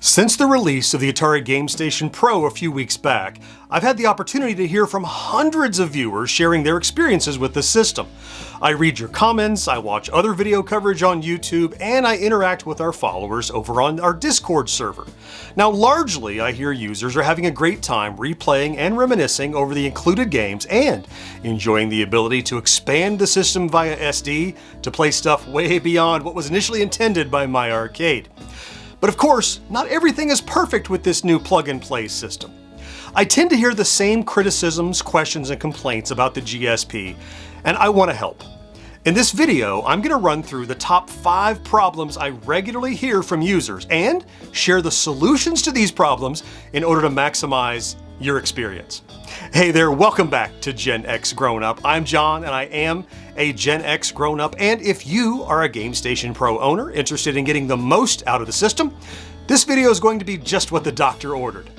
Since the release of the Atari Gamestation Pro a few weeks back, I've had the opportunity to hear from hundreds of viewers sharing their experiences with the system. I read your comments, I watch other video coverage on YouTube, and I interact with our followers over on our Discord server. Now, largely, I hear users are having a great time replaying and reminiscing over the included games and enjoying the ability to expand the system via SD to play stuff way beyond what was initially intended by my arcade. But of course, not everything is perfect with this new plug-and-play system. I tend to hear the same criticisms, questions, and complaints about the GSP, and I want to help. In this video, I'm going to run through the top 5 problems I regularly hear from users and share the solutions to these problems in order to maximize your experience. Hey there, welcome back to GenXGrownUp. I'm John, and I am a GenXGrownUp, and if you are a Gamestation Pro owner interested in getting the most out of the system, this video is going to be just what the doctor ordered.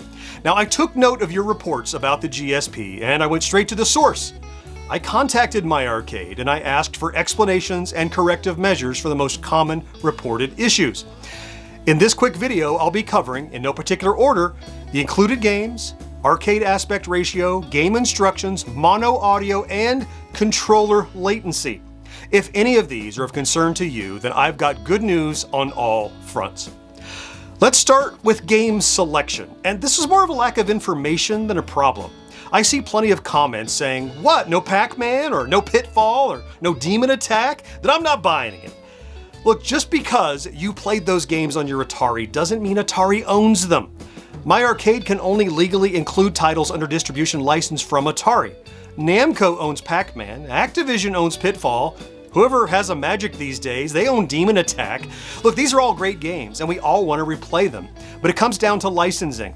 Now, I took note of your reports about the GSP, and I went straight to the source. I contacted my arcade, and I asked for explanations and corrective measures for the most common reported issues. In this quick video, I'll be covering, in no particular order, the included games, arcade aspect ratio, game instructions, mono audio, and controller latency. If any of these are of concern to you, then I've got good news on all fronts. Let's start with game selection, and this is more of a lack of information than a problem. I see plenty of comments saying, what, no Pac-Man, or no Pitfall, or no Demon Attack? Then I'm not buying it. Look, just because you played those games on your Atari doesn't mean Atari owns them. My arcade can only legally include titles under distribution license from Atari. Namco owns Pac-Man, Activision owns Pitfall, whoever has a Magic these days, they own Demon Attack. Look, these are all great games, and we all want to replay them, but it comes down to licensing.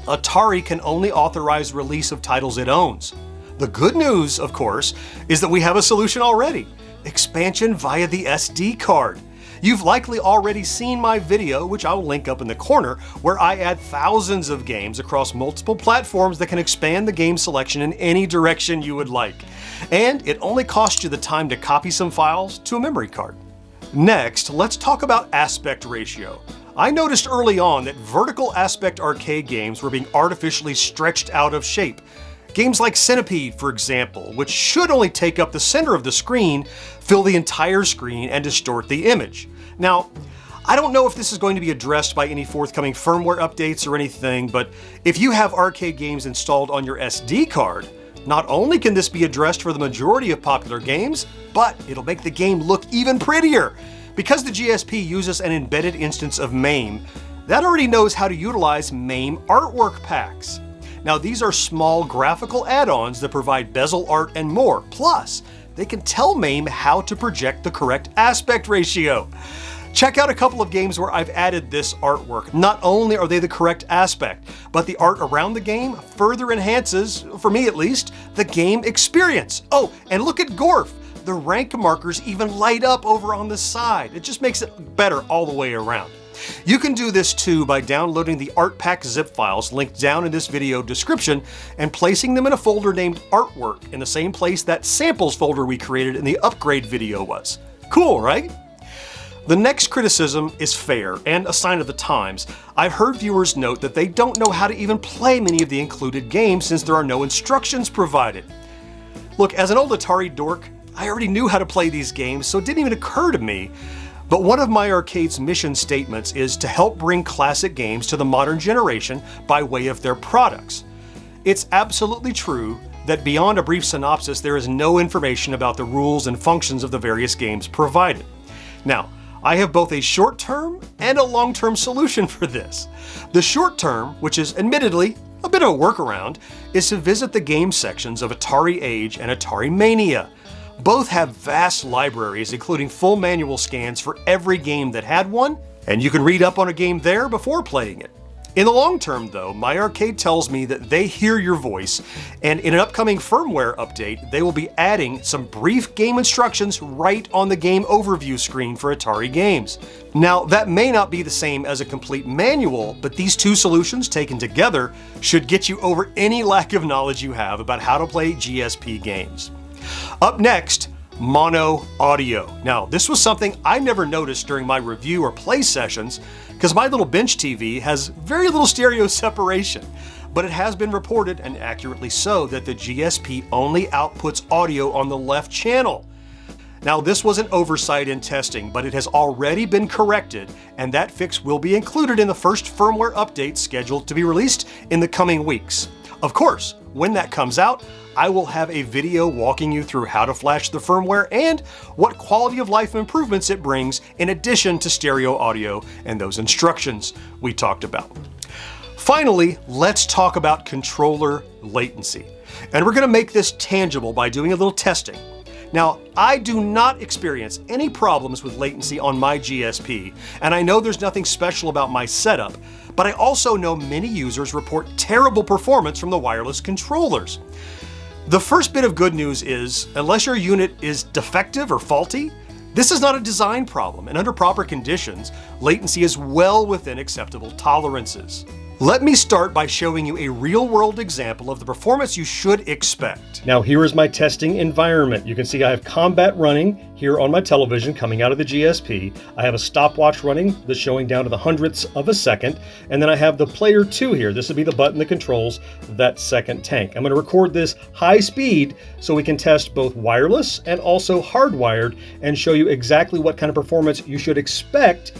Atari can only authorize release of titles it owns. The good news, of course, is that we have a solution already. Expansion via the SD card. You've likely already seen my video, which I'll link up in the corner, where I add thousands of games across multiple platforms that can expand the game selection in any direction you would like. And it only costs you the time to copy some files to a memory card. Next, let's talk about aspect ratio. I noticed early on that vertical aspect arcade games were being artificially stretched out of shape. Games like Centipede, for example, which should only take up the center of the screen, fill the entire screen and distort the image. Now, I don't know if this is going to be addressed by any forthcoming firmware updates or anything, but if you have arcade games installed on your SD card, not only can this be addressed for the majority of popular games, but it'll make the game look even prettier. Because the GSP uses an embedded instance of MAME, that already knows how to utilize MAME artwork packs. Now, these are small graphical add-ons that provide bezel art and more. Plus, they can tell MAME how to project the correct aspect ratio. Check out a couple of games where I've added this artwork. Not only are they the correct aspect, but the art around the game further enhances, for me at least, the game experience. Oh, and look at Gorf. The rank markers even light up over on the side. It just makes it better all the way around. You can do this too by downloading the art pack zip files linked down in this video description and placing them in a folder named Artwork in the same place that samples folder we created in the upgrade video was. Cool, right? The next criticism is fair and a sign of the times. I've heard viewers note that they don't know how to even play many of the included games since there are no instructions provided. Look, as an old Atari dork, I already knew how to play these games, so it didn't even occur to me. But one of my arcade's mission statements is to help bring classic games to the modern generation by way of their products. It's absolutely true that beyond a brief synopsis, there is no information about the rules and functions of the various games provided. Now, I have both a short-term and a long-term solution for this. The short-term, which is admittedly a bit of a workaround, is to visit the game sections of Atari Age and Atari Mania. Both have vast libraries, including full manual scans for every game that had one, and you can read up on a game there before playing it. In the long term, though, my arcade tells me that they hear your voice, and in an upcoming firmware update, they will be adding some brief game instructions right on the game overview screen for Atari games. Now, that may not be the same as a complete manual, but these two solutions taken together should get you over any lack of knowledge you have about how to play GSP games. Up next, mono audio. Now, this was something I never noticed during my review or play sessions because my little bench TV has very little stereo separation. But it has been reported, and accurately so, that the GSP only outputs audio on the left channel. Now, this was an oversight in testing, but it has already been corrected, and that fix will be included in the first firmware update scheduled to be released in the coming weeks. Of course, when that comes out, I will have a video walking you through how to flash the firmware and what quality of life improvements it brings in addition to stereo audio and those instructions we talked about. Finally, let's talk about controller latency. And we're going to make this tangible by doing a little testing. Now, I do not experience any problems with latency on my GSP, and I know there's nothing special about my setup, but I also know many users report terrible performance from the wireless controllers. The first bit of good news is, unless your unit is defective or faulty, this is not a design problem, and under proper conditions, latency is well within acceptable tolerances. Let me start by showing you a real-world example of the performance you should expect. Now, here is my testing environment. You can see I have combat running here on my television coming out of the GSP. I have a stopwatch running that's showing down to the hundredths of a second. And then I have the player 2 here. This would be the button that controls that second tank. I'm going to record this high speed so we can test both wireless and also hardwired and show you exactly what kind of performance you should expect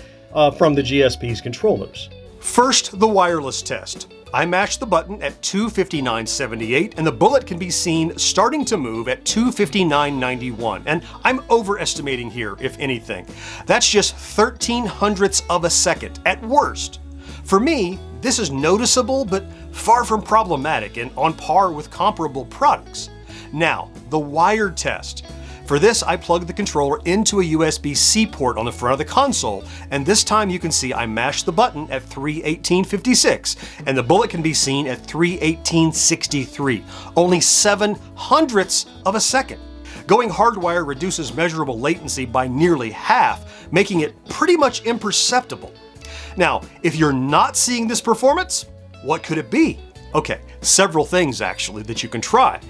from the GSP's controllers. First, the wireless test. I mashed the button at 259.78 and the bullet can be seen starting to move at 259.91. And I'm overestimating here, if anything. That's just 13 hundredths of a second at worst. For me, this is noticeable but far from problematic and on par with comparable products. Now, the wired test. For this, I plugged the controller into a USB-C port on the front of the console, and this time you can see I mashed the button at 318.56, and the bullet can be seen at 318.63, only 7 hundredths of a second. Going hardwire reduces measurable latency by nearly half, making it pretty much imperceptible. Now, if you're not seeing this performance, what could it be? Okay, several things actually that you can try.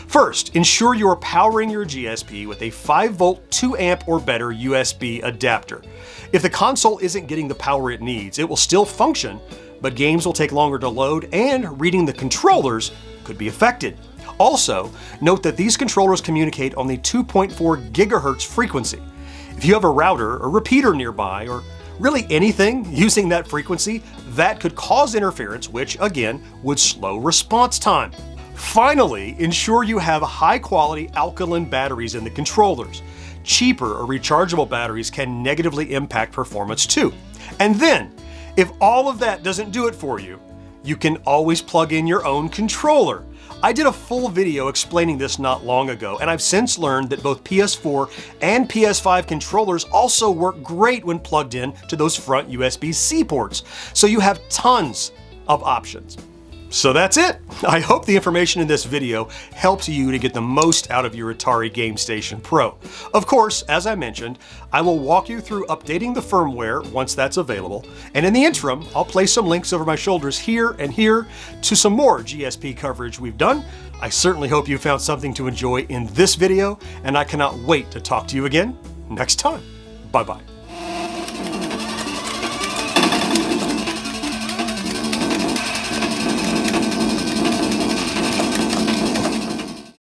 First, ensure you are powering your GSP with a 5-volt, 2-amp or better USB adapter. If the console isn't getting the power it needs, it will still function, but games will take longer to load and reading the controllers could be affected. Also, note that these controllers communicate on the 2.4 gigahertz frequency. If you have a router or repeater nearby, or really anything using that frequency, that could cause interference, which again would slow response time. Finally, ensure you have high-quality alkaline batteries in the controllers. Cheaper or rechargeable batteries can negatively impact performance too. And then, if all of that doesn't do it for you, you can always plug in your own controller. I did a full video explaining this not long ago, and I've since learned that both PS4 and PS5 controllers also work great when plugged in to those front USB-C ports, so you have tons of options. So that's it. I hope the information in this video helps you to get the most out of your Atari Gamestation Pro. Of course, as I mentioned, I will walk you through updating the firmware once that's available, and in the interim, I'll place some links over my shoulders here and here to some more GSP coverage we've done. I certainly hope you found something to enjoy in this video, and I cannot wait to talk to you again next time. Bye-bye.